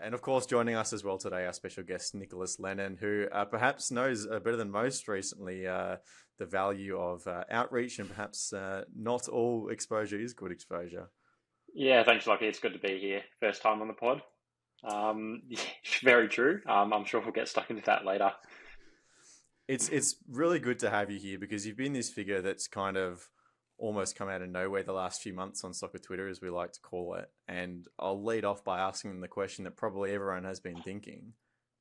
And of course, joining us as well today, our special guest, Nicholas Lennon, who perhaps knows better than most recently the value of outreach, and perhaps not all exposure is good exposure. Yeah, thanks, Lockie. It's good to be here. First time on the pod. Yeah, very true. I'm sure we'll get stuck into that later. It's really good to have you here because you've been this figure that's kind of almost come out of nowhere the last few months on soccer Twitter, as we like to call it. And I'll lead off by asking the question that probably everyone has been thinking.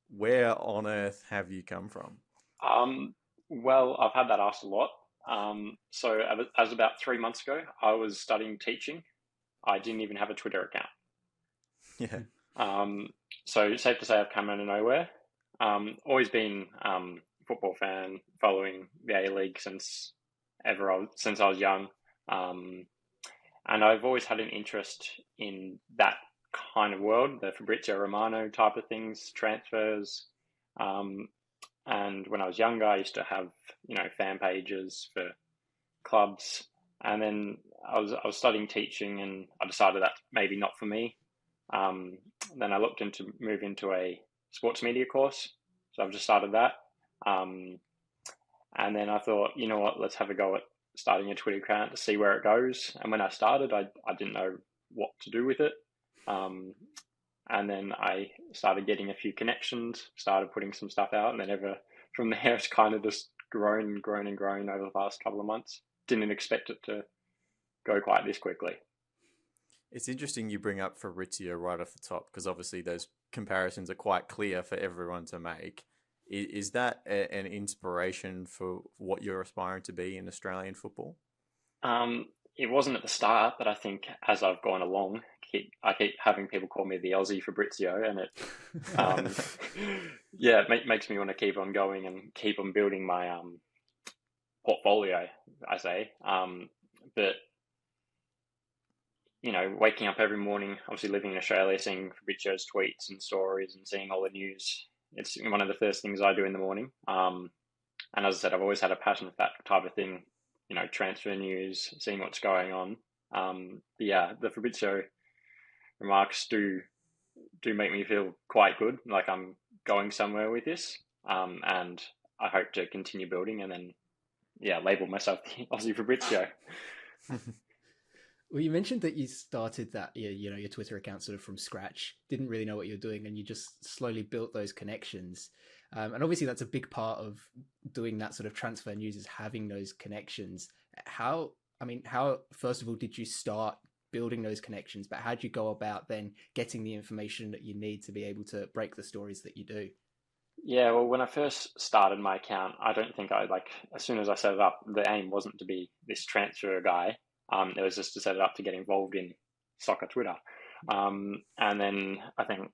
Where on earth have you come from? Well, I've had that asked a lot. So as about 3 months ago, I was studying teaching. I didn't even have a Twitter account. Yeah. So safe to say I've come out of nowhere. Always been football fan, following the A League since I was young, and I've always had an interest in that kind of world, the Fabrizio Romano type of things, transfers. And when I was younger, I used to have fan pages for clubs, and then I was studying teaching, and I decided that maybe not for me. Then I looked into move into a sports media course, so I've just started that. And then I thought, you know what, let's have a go at starting a Twitter account to see where it goes. And when I started, I didn't know what to do with it. And then I started getting a few connections, started putting some stuff out, and then from there, it's kind of just grown and grown and grown over the past couple of months. Didn't expect it to go quite this quickly. It's interesting you bring up Fabrizio right off the top, because obviously those comparisons are quite clear for everyone to make. Is that an inspiration for what you're aspiring to be in Australian football? It wasn't at the start, but I think as I've gone along, I keep having people call me the Aussie Fabrizio, and it makes me want to keep on going and keep on building my portfolio, I say. But waking up every morning, obviously living in Australia, seeing Fabrizio's tweets and stories and seeing all the news, it's one of the first things I do in the morning. And as I said, I've always had a passion for that type of thing, transfer news, seeing what's going on. The Fabrizio remarks do make me feel quite good, like I'm going somewhere with this. And I hope to continue building and then, label myself the Aussie Fabrizio. Well, you mentioned that you started that, your Twitter account sort of from scratch, didn't really know what you're doing, and you just slowly built those connections. And obviously that's a big part of doing that sort of transfer news, is having those connections. How, first of all, did you start building those connections, but how do you go about then getting the information that you need to be able to break the stories that you do? Yeah, well, when I first started my account, I don't think as soon as I set it up, the aim wasn't to be this transfer guy. It was just to set it up to get involved in soccer Twitter. And then I think,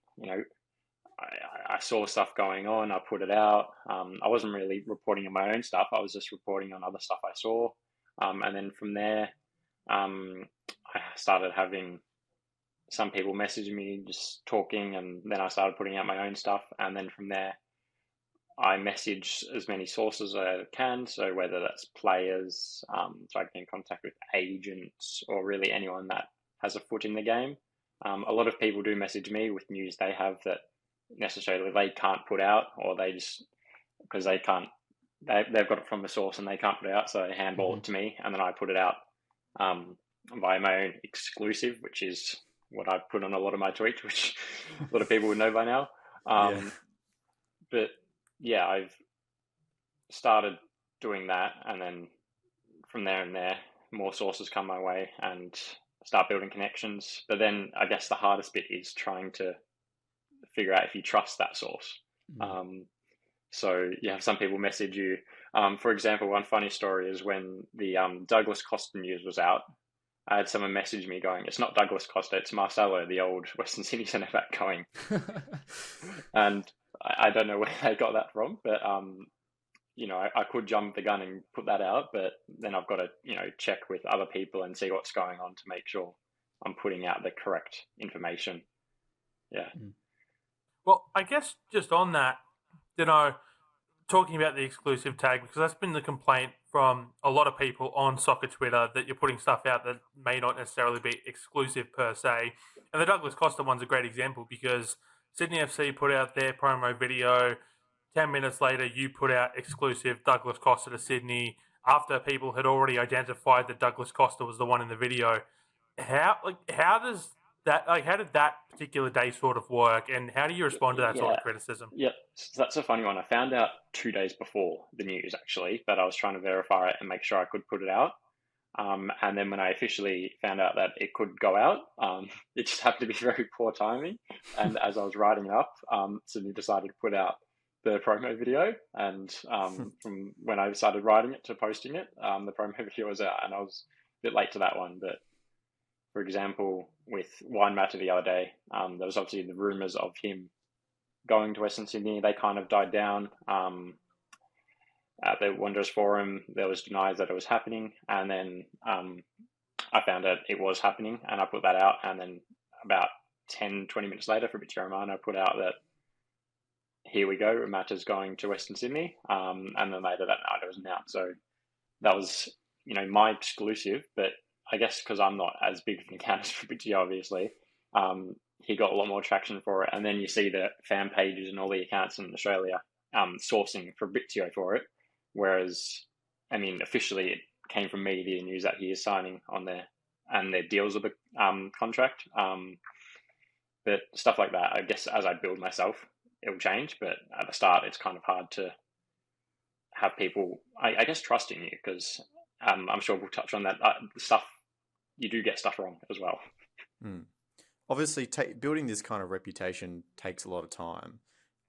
I saw stuff going on, I put it out. I wasn't really reporting on my own stuff. I was just reporting on other stuff I saw. And then from there, I started having some people message me, just talking, and then I started putting out my own stuff. And then from there, I message as many sources as I can. So whether that's players, so I get in contact with agents, or really anyone that has a foot in the game. A lot of people do message me with news they have that necessarily they can't put out, or they just, because they've got it from a source and they can't put it out, so they handball it to me, and then I put it out via my own exclusive, which is what I put on a lot of my tweets, which a lot of people would know by now. But yeah, I've started doing that, and then from there more sources come my way and start building connections. But then I guess the hardest bit is trying to figure out if you trust that source. So you have some people message you. For example, one funny story is when the Douglas Costa news was out, I had someone message me going, "It's not Douglas Costa, it's Marcelo, the old Western Sydney centre back," going. And I don't know where they got that from, but I could jump the gun and put that out, but then I've got to check with other people and see what's going on to make sure I'm putting out the correct information. Yeah. Well, I guess just on that, talking about the exclusive tag, because that's been the complaint from a lot of people on soccer Twitter, that you're putting stuff out that may not necessarily be exclusive per se. And the Douglas Costa one's a great example, because Sydney FC put out their promo video. 10 minutes later, you put out exclusive Douglas Costa to Sydney after people had already identified that Douglas Costa was the one in the video. How did that particular day sort of work, and how do you respond to that sort of criticism? Yeah, so that's a funny one. I found out 2 days before the news, actually, that I was trying to verify it and make sure I could put it out. And then when I officially found out that it could go out, it just happened to be very poor timing. And as I was writing it up, Sydney decided to put out the promo video. And from when I started writing it to posting it, the promo video was out, and I was a bit late to that one. But for example, with Wine Matter the other day, there was obviously the rumours of him going to Western Sydney. They kind of died down. At the Wanderers Forum, there was denied that it was happening, and then I found out it was happening, and I put that out, and then about 10, 20 minutes later, Fabrizio Romano put out that here we go, Matta's going to Western Sydney, and then later that night it was announced. So that was, my exclusive, but I guess because I'm not as big of an account as Fabrizio, obviously, he got a lot more traction for it, and then you see the fan pages and all the accounts in Australia sourcing Fabrizio for it. Whereas, officially it came from me, the news that he is signing on there, and their deals of the contract. But stuff like that, I guess as I build myself, it'll change. But at the start, it's kind of hard to have people, I guess, trusting you, because I'm sure we'll touch on that. You do get stuff wrong as well. Obviously, building this kind of reputation takes a lot of time,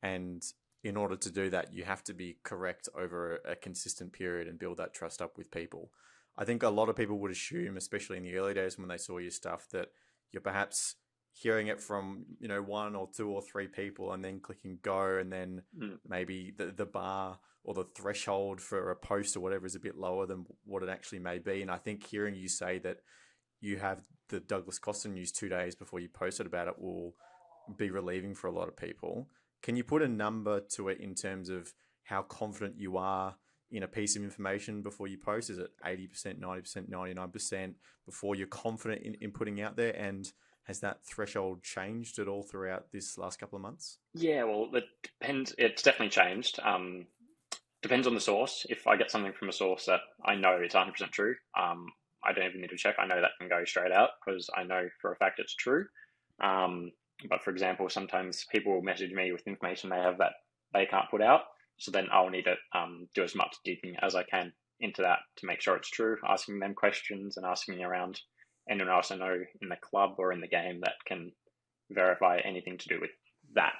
and in order to do that, you have to be correct over a consistent period and build that trust up with people. I think a lot of people would assume, especially in the early days when they saw your stuff, that you're perhaps hearing it from, one or two or three people and then clicking go, and then maybe the bar or the threshold for a post or whatever is a bit lower than what it actually may be. And I think hearing you say that you have the Douglas Costa news 2 days before you posted about it will be relieving for a lot of people. Can you put a number to it in terms of how confident you are in a piece of information before you post? Is it 80%, 90%, 99% before you're confident in putting out there? And has that threshold changed at all throughout this last couple of months? Yeah, well, it depends. It's definitely changed. Depends on the source. If I get something from a source that I know it's 100% true, I don't even need to check. I know that can go straight out because I know for a fact it's true. But for example, sometimes people will message me with information they have that they can't put out. So then I'll need to do as much digging as I can into that to make sure it's true, asking them questions and asking around anyone else I know in the club or in the game that can verify anything to do with that.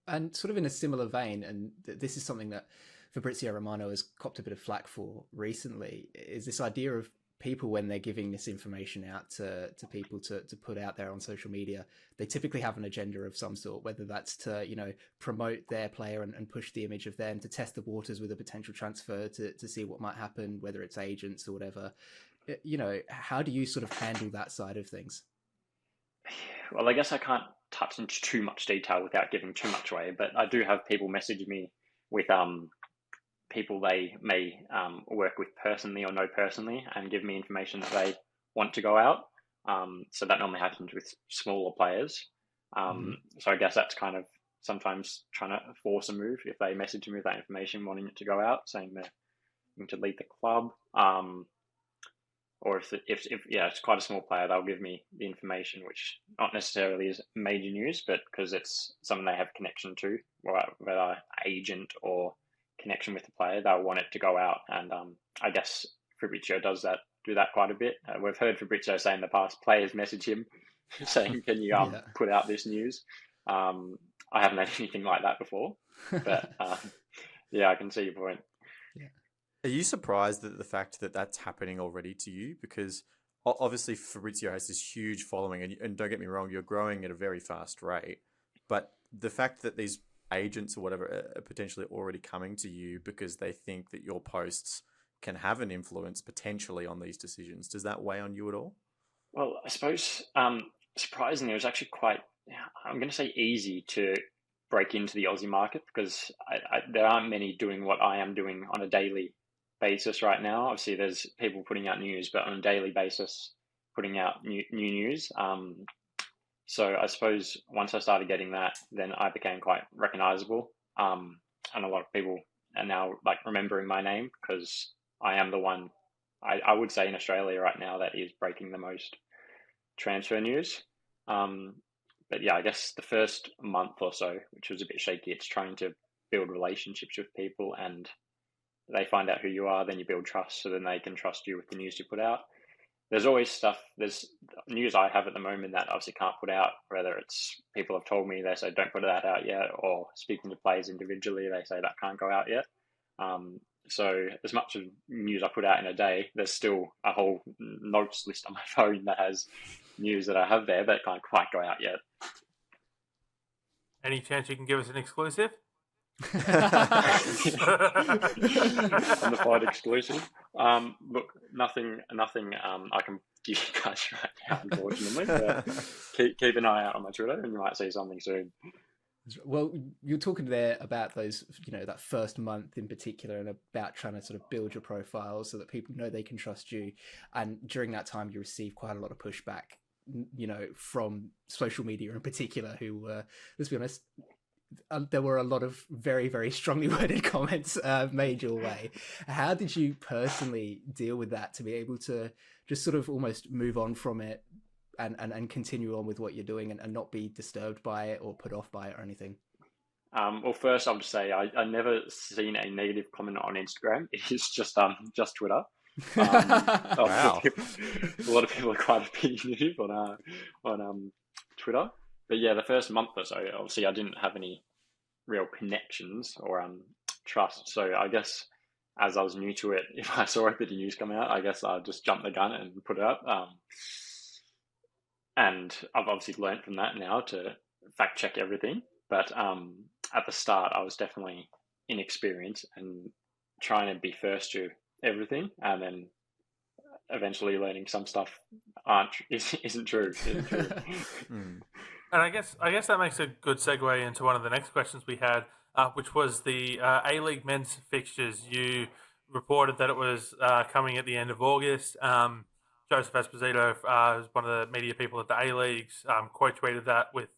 And sort of in a similar vein, and this is something that Fabrizio Romano has copped a bit of flack for recently, is this idea of people, when they're giving this information out to people to put out there on social media, they typically have an agenda of some sort, whether that's to, promote their player and push the image of them, to test the waters with a potential transfer to see what might happen, whether it's agents or whatever. How do you sort of handle that side of things? Well, I guess I can't touch into too much detail without giving too much away, but I do have people message me with people they may work with personally or know personally and give me information that they want to go out. So that normally happens with smaller players. So I guess that's kind of sometimes trying to force a move if they message me with that information, wanting it to go out, saying they're going to leave the club. Or if it's quite a small player, they'll give me the information, which not necessarily is major news, but because it's something they have connection to, whether agent or connection with the player, they'll want it to go out. And I guess Fabrizio do that quite a bit. We've heard Fabrizio say in the past, players message him saying, "Can you put out this news?" I haven't had anything like that before, but I can see your point. Are you surprised at the fact that that's happening already to you? Because obviously Fabrizio has this huge following, and don't get me wrong, you're growing at a very fast rate. But the fact that these agents or whatever are potentially already coming to you because they think that your posts can have an influence potentially on these decisions, does that weigh on you at all? Well, I suppose surprisingly, it was actually quite, I'm going to say, easy to break into the Aussie market because there aren't many doing what I am doing on a daily basis right now. Obviously, there's people putting out news, but on a daily basis, putting out new news. So I suppose once I started getting that, then I became quite recognizable. And a lot of people are now like remembering my name because I am the one, I would say in Australia right now, that is breaking the most transfer news. But yeah, I guess the first month or so, which was a bit shaky, it's trying to build relationships with people, and they find out who you are, then you build trust, so then they can trust you with the news you put out. There's always stuff, there's news I have at the moment that obviously can't put out, whether it's people have told me, they say don't put that out yet, or speaking to players individually, they say that can't go out yet. So as much as news I put out in a day, there's still a whole notes list on my phone that has news that I have there that can't quite go out yet. Any chance you can give us an exclusive? On the fight exclusive. Look, nothing. I can give you guys right now, unfortunately. But keep an eye out on my Twitter, and you might see something soon. Well, you're talking there about those, that first month in particular, and about trying to sort of build your profile so that people know they can trust you. And during that time, you receive quite a lot of pushback, from social media in particular, who, let's be honest, there were a lot of very, very strongly worded comments made your way. How did you personally deal with that to be able to just sort of almost move on from it and continue on with what you're doing and not be disturbed by it or put off by it or anything? Well, first I'll just say I never seen a negative comment on Instagram. It is just Twitter. Wow. A lot of people are quite opinionative on Twitter. But yeah, the first month or so, obviously I didn't have any real connections or trust. So I guess as I was new to it, if I saw a bit of news come out, I guess I'd just jump the gun and put it up. And I've obviously learned from that now to fact check everything. But at the start, I was definitely inexperienced and trying to be first to everything, and then eventually learning some stuff isn't true. And I guess that makes a good segue into one of the next questions we had, which was the A-League men's fixtures. You reported that it was coming at the end of August. Joseph Esposito, who's one of the media people at the A-Leagues, quote tweeted that with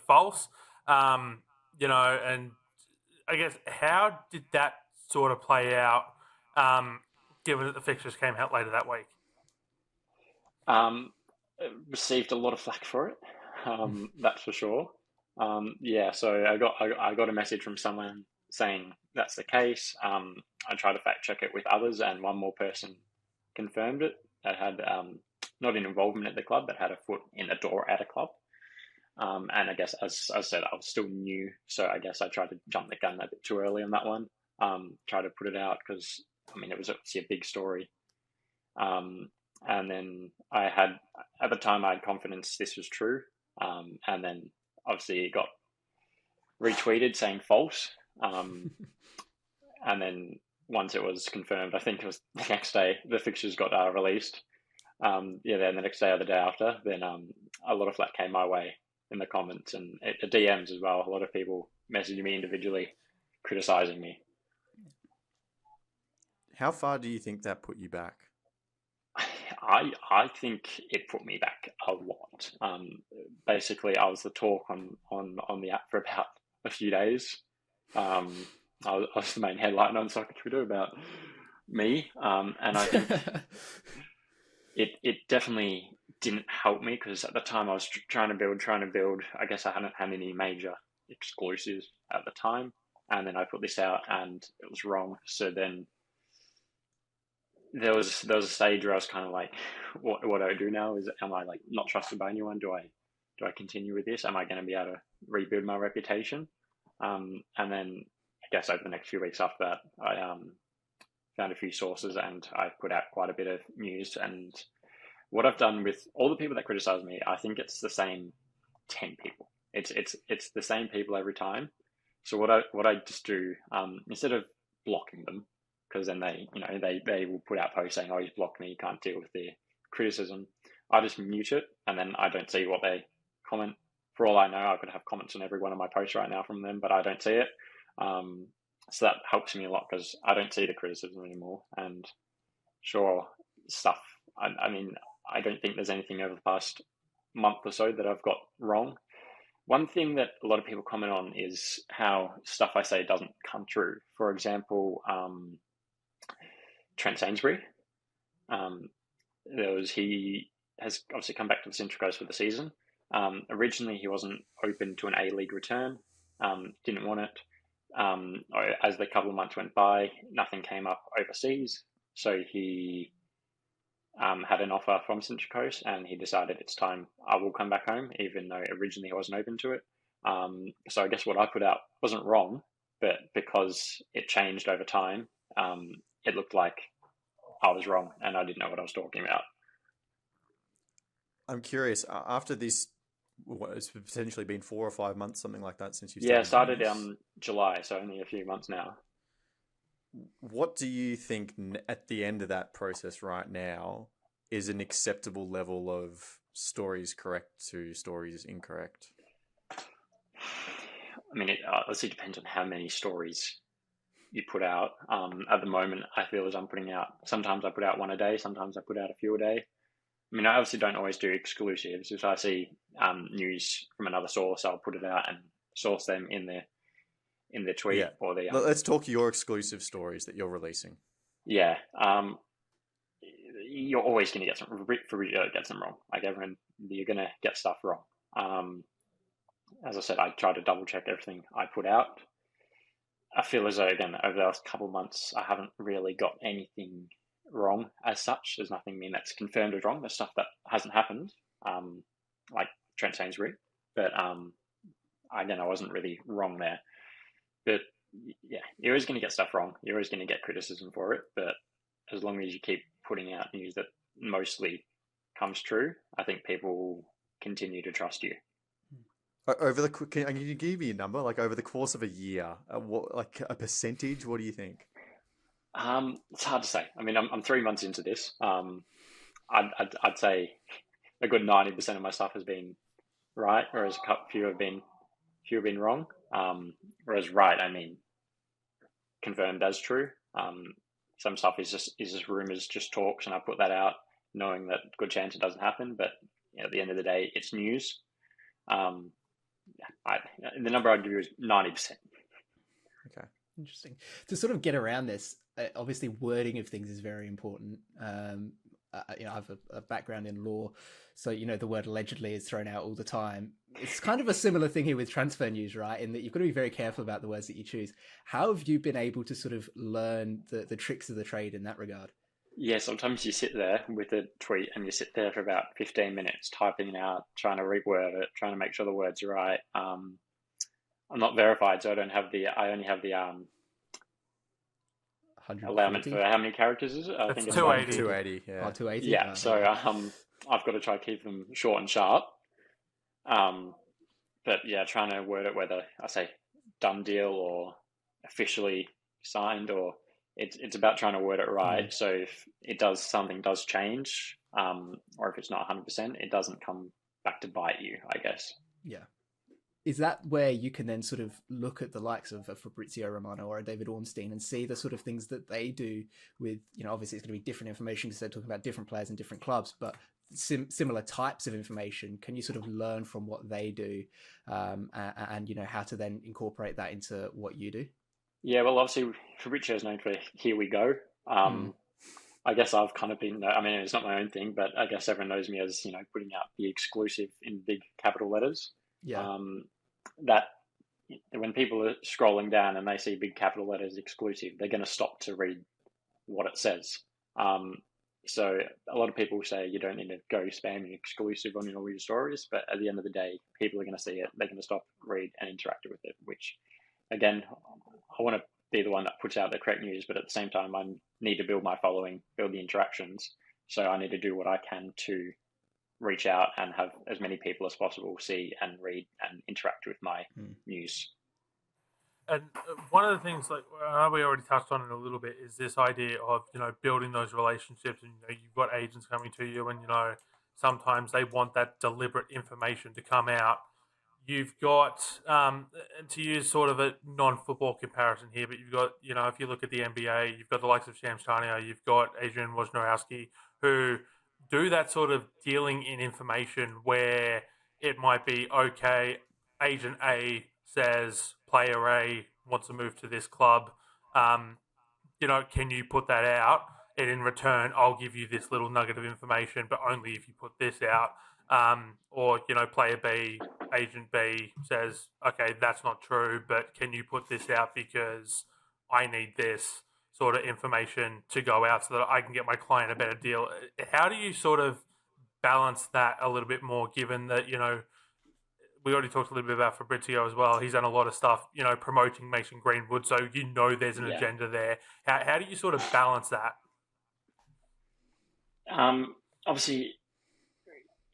false. And I guess how did that sort of play out, given that the fixtures came out later that week? Received a lot of flack for it. That's for sure. So I got a message from someone saying that's the case. I tried to fact check it with others, and one more person confirmed it that had not an involvement at the club, but had a foot in the door at a club. And I guess, as I said, I was still new, so I guess I tried to jump the gun a bit too early on that one. Try to put it out because it was obviously a big story. And then at the time I had confidence this was true. And then obviously it got retweeted saying false. And then once it was confirmed, I think it was the next day, the fixtures got released. Then the next day or the day after, then a lot of flack came my way in the comments and the DMs as well. A lot of people messaging me individually, criticizing me. How far do you think that put you back? I think it put me back a lot. Basically, I was the talk on the app for about a few days. I was the main headline on soccer Twitter about me, and I think it definitely didn't help me because at the time I was trying to build. I guess I hadn't had any major exclusives at the time, and then I put this out and it was wrong. So then there was a stage where I was kind of like, what do I do now? Am I like not trusted by anyone? Do I continue with this? Am I going to be able to rebuild my reputation? And then I guess over the next few weeks after that, I found a few sources and I put out quite a bit of news. And what I've done with all the people that criticize me, I think it's the same 10 people. It's the same people every time. So what I just do, instead of blocking them, because then they will put out posts saying, oh, he's blocked me, you can't deal with the criticism. I just mute it, and then I don't see what they comment. For all I know, I could have comments on every one of my posts right now from them, but I don't see it. So that helps me a lot because I don't see the criticism anymore. And sure, stuff, I don't think there's anything over the past month or so that I've got wrong. One thing that a lot of people comment on is how stuff I say doesn't come true. For example, Trent Sainsbury. He has obviously come back to the Central Coast for the season. Originally, he wasn't open to an A-League return. Didn't want it. As the couple of months went by, nothing came up overseas. So he had an offer from Central Coast, and he decided it's time, I will come back home, even though originally he wasn't open to it. So I guess what I put out wasn't wrong, but because it changed over time, it looked like I was wrong and I didn't know what I was talking about. I'm curious, after this, it's potentially been 4 or 5 months, something like that, since you started July, so only a few months now. What do you think at the end of that process right now is an acceptable level of stories correct to stories incorrect? I mean, it obviously depends on how many stories you put out. At the moment, I feel as I'm putting out, sometimes I put out one a day, sometimes I put out a few a day. I mean, I obviously don't always do exclusives. If I see news from another source, I'll put it out and source them in the tweet or the. Let's talk your exclusive stories that you're releasing. Yeah, you're always going to get some. Fabrizio gets them wrong. Like everyone, you're going to get stuff wrong. As I said, I try to double check everything I put out. I feel as though, again, over the last couple of months, I haven't really got anything wrong as such. There's nothing that's confirmed as wrong. There's stuff that hasn't happened, like Trent Sainsbury. But again, I wasn't really wrong there. But yeah, you're always going to get stuff wrong. You're always going to get criticism for it. But as long as you keep putting out news that mostly comes true, I think people will continue to trust you. Can you give me a number? Like over the course of a year, like a percentage? What do you think? It's hard to say. I mean, I'm 3 months into this. I'd say a good 90% of my stuff has been right, whereas a few have been wrong. Whereas right, I mean, confirmed as true. Some stuff is just rumors, just talks, and I put that out knowing that good chance it doesn't happen. But at the end of the day, it's news. The number I'd give you is 90%. Okay. Interesting. To sort of get around this, obviously wording of things is very important. I have a background in law, so the word allegedly is thrown out all the time. It's kind of a similar thing here with transfer news, right? In that you've got to be very careful about the words that you choose. How have you been able to sort of learn the tricks of the trade in that regard? Yeah, sometimes you sit there with a tweet and you sit there for about 15 minutes typing it out, trying to reword it, trying to make sure the words are right. I'm not verified, so I only have the allowment for how many characters is it? I think it's 280. 280, yeah. Oh, 280? Yeah, so I've got to try to keep them short and sharp. But yeah, trying to word it whether I say done deal or officially signed, or it's about trying to word it right. So if something does change, or if it's not 100%, it doesn't come back to bite you, I guess. Yeah. Is that where you can then sort of look at the likes of a Fabrizio Romano or a David Ornstein and see the sort of things that they do with, obviously it's going to be different information because they're talking about different players in different clubs, but similar types of information. Can you sort of learn from what they do and how to then incorporate that into what you do? Yeah, well, obviously Fabrizio is known for Here We Go. I guess I've kind of been, I mean, it's not my own thing, but I guess everyone knows me as, putting out the exclusive in big capital letters. Yeah. That when people are scrolling down and they see big capital letters exclusive, they're going to stop to read what it says. So a lot of people say you don't need to go spamming exclusive on all your stories, but at the end of the day, people are going to see it. They're going to stop, read, and interact with it, which, again, I want to be the one that puts out the correct news, but at the same time, I need to build my following, build the interactions. So I need to do what I can to reach out and have as many people as possible see and read and interact with my news. And one of the things, like we already touched on it a little bit, is this idea of building those relationships. And you've got agents coming to you, and sometimes they want that deliberate information to come out. You've got to use sort of a non-football comparison here, but you've got if you look at the NBA, you've got the likes of Shams Charania, you've got Adrian Wojnarowski, who do that sort of dealing in information where it might be, okay, agent A says player A wants to move to this club. Can you put that out? And in return, I'll give you this little nugget of information, but only if you put this out. Or, player B, agent B says, okay, that's not true, but can you put this out because I need this sort of information to go out so that I can get my client a better deal? How do you sort of balance that a little bit more, given that, we already talked a little bit about Fabrizio as well. He's done a lot of stuff, promoting Mason Greenwood, so there's an agenda there. How do you sort of balance that? Obviously,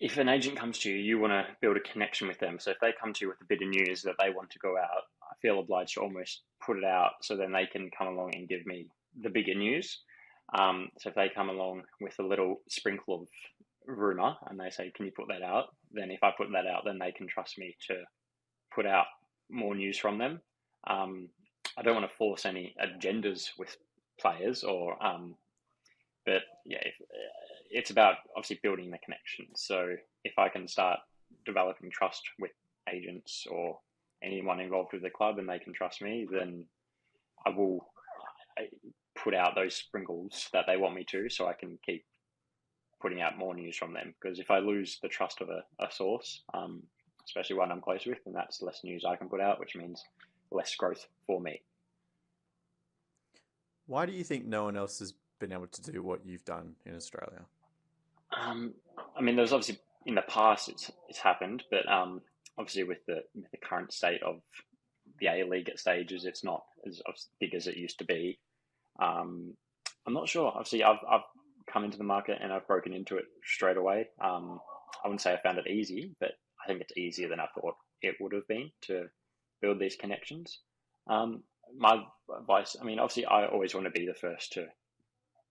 if an agent comes to you, you want to build a connection with them. So if they come to you with a bit of news that they want to go out, I feel obliged to almost put it out so then they can come along and give me the bigger news. So if they come along with a little sprinkle of rumor and they say, can you put that out? Then if I put that out, then they can trust me to put out more news from them. I don't want to force any agendas with players but yeah, it's about obviously building the connection. So if I can start developing trust with agents or anyone involved with the club and they can trust me, then I will put out those sprinkles that they want me to, so I can keep putting out more news from them. Because if I lose the trust of a source, especially one I'm close with, then that's less news I can put out, which means less growth for me. Why do you think no one else has been able to do what you've done in Australia? There's obviously in the past it's happened, but obviously with the current state of the A League at stages, it's not as big as it used to be. I'm not sure. Obviously, I've come into the market and I've broken into it straight away. I wouldn't say I found it easy, but I think it's easier than I thought it would have been to build these connections. My advice, obviously, I always want to be the first to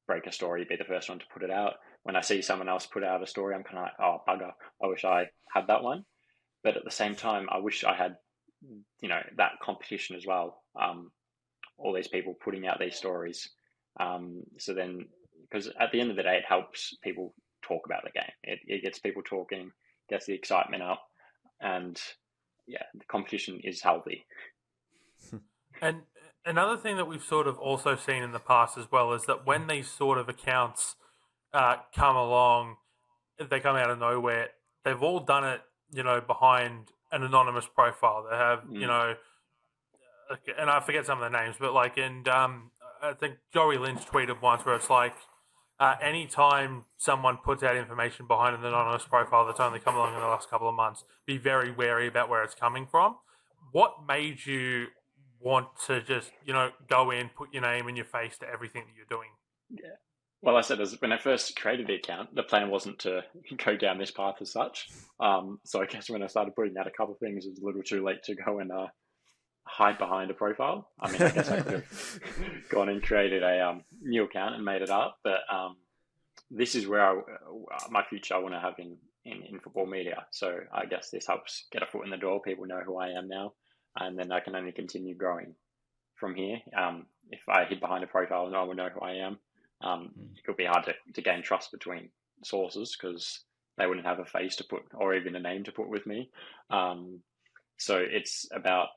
break a story, be the first one to put it out. When I see someone else put out a story, I'm kind of like, oh, bugger, I wish I had that one. But at the same time, I wish I had, that competition as well. All these people putting out these stories. So then, because at the end of the day, it helps people talk about the game. It gets people talking, gets the excitement up, and yeah, the competition is healthy. And another thing that we've sort of also seen in the past as well is that when these sort of accounts come along, they come out of nowhere. They've all done it, behind an anonymous profile. They have, and I forget some of the names, but I think Joey Lynch tweeted once where it's like, anytime someone puts out information behind an anonymous profile that's only come along in the last couple of months, be very wary about where it's coming from. What made you want to just, go in, put your name and your face to everything that you're doing? Yeah. Well, I said when I first created the account, the plan wasn't to go down this path as such. So I guess when I started putting out a couple of things, it was a little too late to go and hide behind a profile. I guess I could have gone and created a new account and made it up. But this is where my future I want to have in football media. So I guess this helps get a foot in the door. People know who I am now. And then I can only continue growing from here. If I hid behind a profile, no one would know who I am. It could be hard to gain trust between sources because they wouldn't have a face to put or even a name to put with me. So it's about,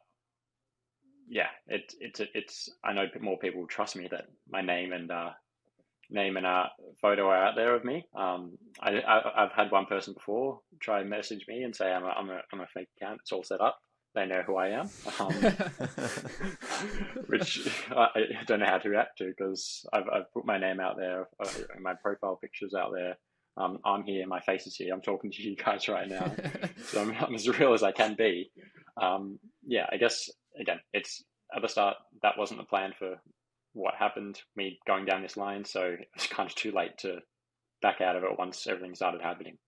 it's. I know more people trust me that my name and photo are out there of me. I've had one person before try and message me and say I'm a fake account. It's all set up. They know who I am, which I don't know how to react to because I've put my name out there, my profile pictures out there. I'm here, my face is here. I'm talking to you guys right now, so I'm as real as I can be. I guess again, it's at the start that wasn't the plan for what happened, me going down this line. So it was kind of too late to back out of it once everything started happening.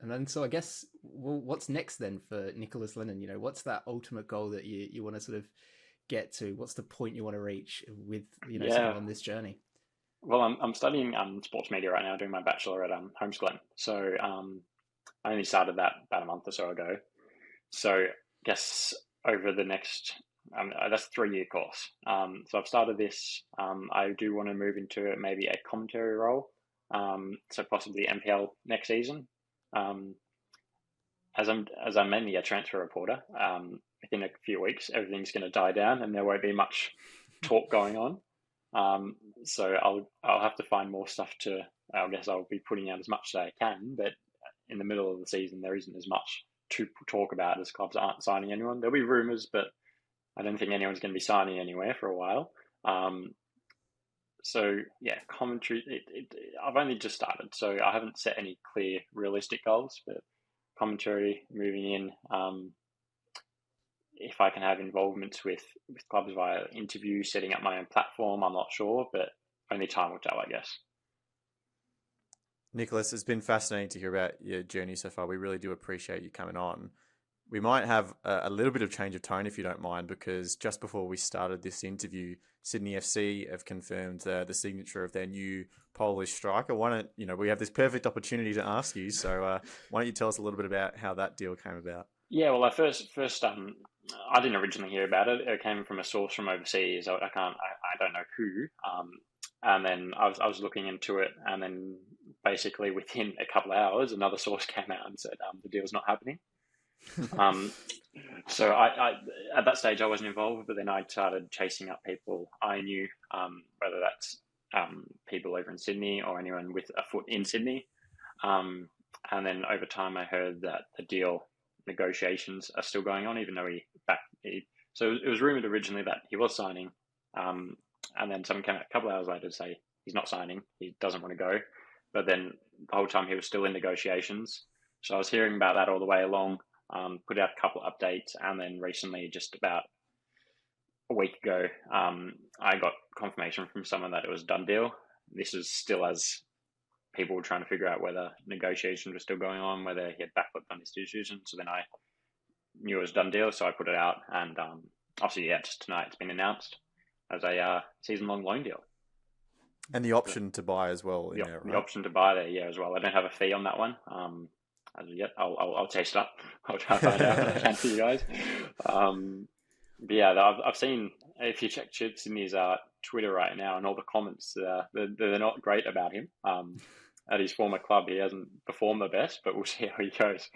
And then, so I guess, what's next then for Nicholas Lennon? What's that ultimate goal that you want to sort of get to? What's the point you want to reach with, sort of on this journey? Well, I'm studying sports media right now, doing my bachelor at Holmes Glen. So I only started that about a month or so ago. So I guess over the next, that's a 3-year course. So I've started this. I do want to move into maybe a commentary role. So possibly MPL next season. As I'm mainly a transfer reporter, within a few weeks everything's going to die down and there won't be much talk going on. So I'll have to find more stuff to. I guess I'll be putting out as much as I can, but in the middle of the season there isn't as much to talk about as clubs aren't signing anyone. There'll be rumours, but I don't think anyone's going to be signing anywhere for a while. So yeah, commentary. I've only just started, so I haven't set any clear, realistic goals. But commentary, moving in. If I can have involvements with clubs via interview, setting up my own platform, I'm not sure, but only time will tell, I guess. Nicholas, it's been fascinating to hear about your journey so far. We really do appreciate you coming on. We might have a little bit of change of tone if you don't mind, because just before we started this interview, Sydney FC have confirmed the signature of their new Polish striker. We have this perfect opportunity to ask you. So why don't you tell us a little bit about how that deal came about? Yeah, well, I first I didn't originally hear about it. It came from a source from overseas. I don't know who. And then I was looking into it, and then basically within a couple of hours, another source came out and said the deal's not happening. So I at that stage I wasn't involved, but then I started chasing up people I knew, whether that's people over in Sydney or anyone with a foot in Sydney. And then over time I heard that the deal negotiations are still going on, even though so it was rumored originally that he was signing, and then someone came out a couple of hours later to say he's not signing, he doesn't want to go, but then the whole time he was still in negotiations. So I was hearing about that all the way along. Put out a couple of updates, and then recently, just about a week ago, I got confirmation from someone that it was a done deal. This is still as people were trying to figure out whether negotiations were still going on, whether he had backflipped on his decision. So then I knew it was a done deal, so I put it out, and obviously, just tonight it's been announced as a season-long loan deal. And the option to buy as well. The option to buy there, as well. I don't have a fee on that one. As of yet, I'll chase it up. I'll try to find out what I can for you guys. But yeah, I've seen, if you check Sydney's Twitter right now, and all the comments, they're not great about him. At his former club, he hasn't performed the best, but we'll see how he goes.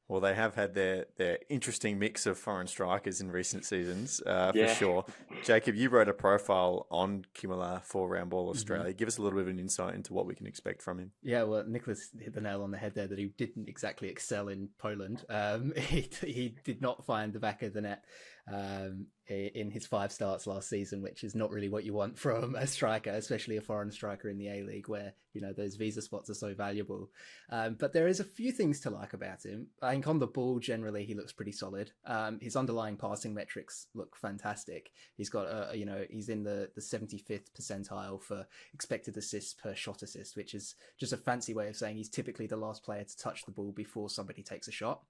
Well, they have had their interesting mix of foreign strikers in recent seasons, for sure. Jacob, you wrote a profile on Kimula for Roundball Australia. Give us a little bit of an insight into what we can expect from him. Yeah, well, Nicholas hit the nail on the head there that he didn't exactly excel in Poland. He did not find the back of the net in his 5 starts last season, which is not really what you want from a striker, especially a foreign striker in the A-League, where those visa spots are so valuable. But there is a few things to like about him. I think on the ball, generally, he looks pretty solid. His underlying passing metrics look fantastic. He's got he's in the 75th percentile for expected assists per shot assist, which is just a fancy way of saying he's typically the last player to touch the ball before somebody takes a shot.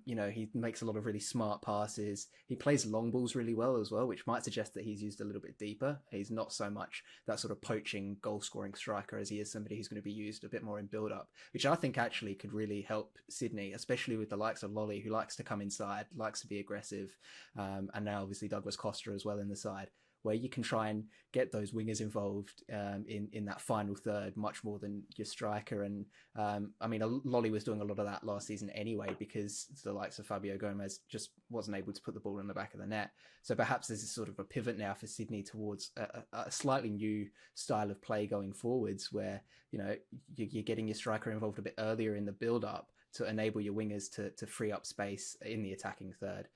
He makes a lot of really smart passes. He plays long balls really well as well, which might suggest that he's used a little bit deeper. He's not so much that sort of poaching goal scoring striker as he is somebody who's going to be used a bit more in build up, which I think actually could really help Sydney, especially with the likes of Lolly, who likes to come inside, likes to be aggressive, and now obviously Douglas Costa as well in the side, where you can try and get those wingers involved in that final third much more than your striker. And Lolly was doing a lot of that last season anyway, because the likes of Fabio Gomez just wasn't able to put the ball in the back of the net. So perhaps there's sort of a pivot now for Sydney towards a slightly new style of play going forwards, where you're getting your striker involved a bit earlier in the build-up to enable your wingers to free up space in the attacking third.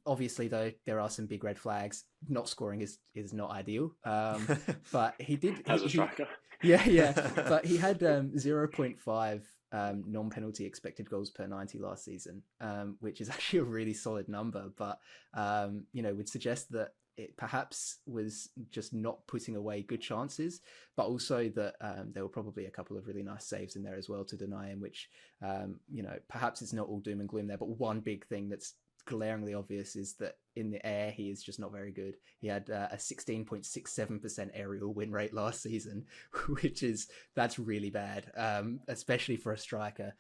Obviously, though, there are some big red flags. Not scoring is not ideal, but he did as a striker. But he had 0.5 non-penalty expected goals per 90 last season, which is actually a really solid number. But would suggest that it perhaps was just not putting away good chances, but also that there were probably a couple of really nice saves in there as well to deny him, which perhaps it's not all doom and gloom there. But one big thing that's glaringly obvious is that in the air, he is just not very good. He had a 16.67% aerial win rate last season, that's really bad, especially for a striker.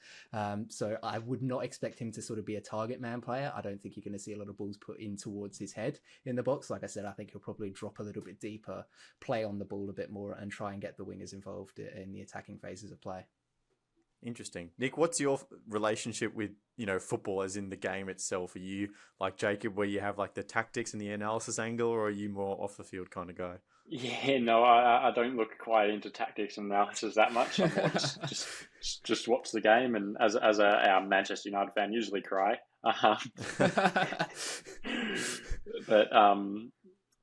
So I would not expect him to sort of be a target man player. I don't think you're going to see a lot of balls put in towards his head in the box. Like I said, I think he'll probably drop a little bit deeper, play on the ball a bit more, and try and get the wingers involved in the attacking phases of play. Interesting. Nick, what's your relationship with, football as in the game itself? Are you like Jacob, where you have like the tactics and the analysis angle, or are you more off the field kind of guy? Yeah, no, I don't look quite into tactics and analysis that much. I'm more just watch the game, and as a Manchester United fan, usually cry. But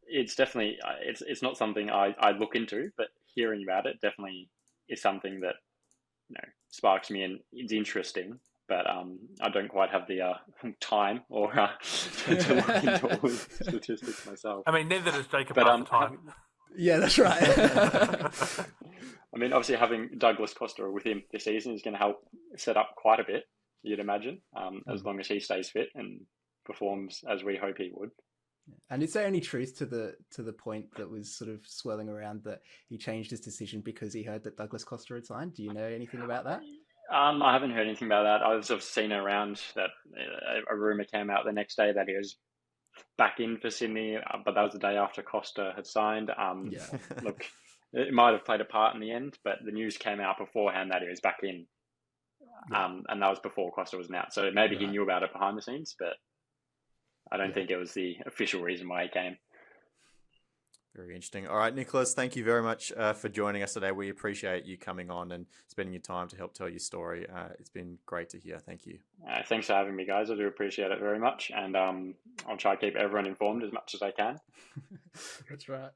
it's definitely it's not something I look into, but hearing about it definitely is something that sparks me, and it's interesting. But I don't quite have the time or to look into all the statistics myself. I mean, neither does Jacob half the time. Yeah, that's right. I mean, obviously having Douglas Costa with him this season is going to help set up quite a bit, you'd imagine, as long as he stays fit and performs as we hope he would. And is there any truth to the point that was sort of swirling around that he changed his decision because he heard that Douglas Costa had signed? Do you know anything about that? I haven't heard anything about that. I've sort of seen around that a rumour came out the next day that he was back in for Sydney, but that was the day after Costa had signed. Look, it might have played a part in the end, but the news came out beforehand that he was back in, and that was before Costa was announced. So maybe he knew about it behind the scenes, but I don't think it was the official reason why he came. Very interesting. All right, Nicholas, thank you very much for joining us today. We appreciate you coming on and spending your time to help tell your story. It's been great to hear. Thank you. Thanks for having me, guys. I do appreciate it very much. And I'll try to keep everyone informed as much as I can. That's right.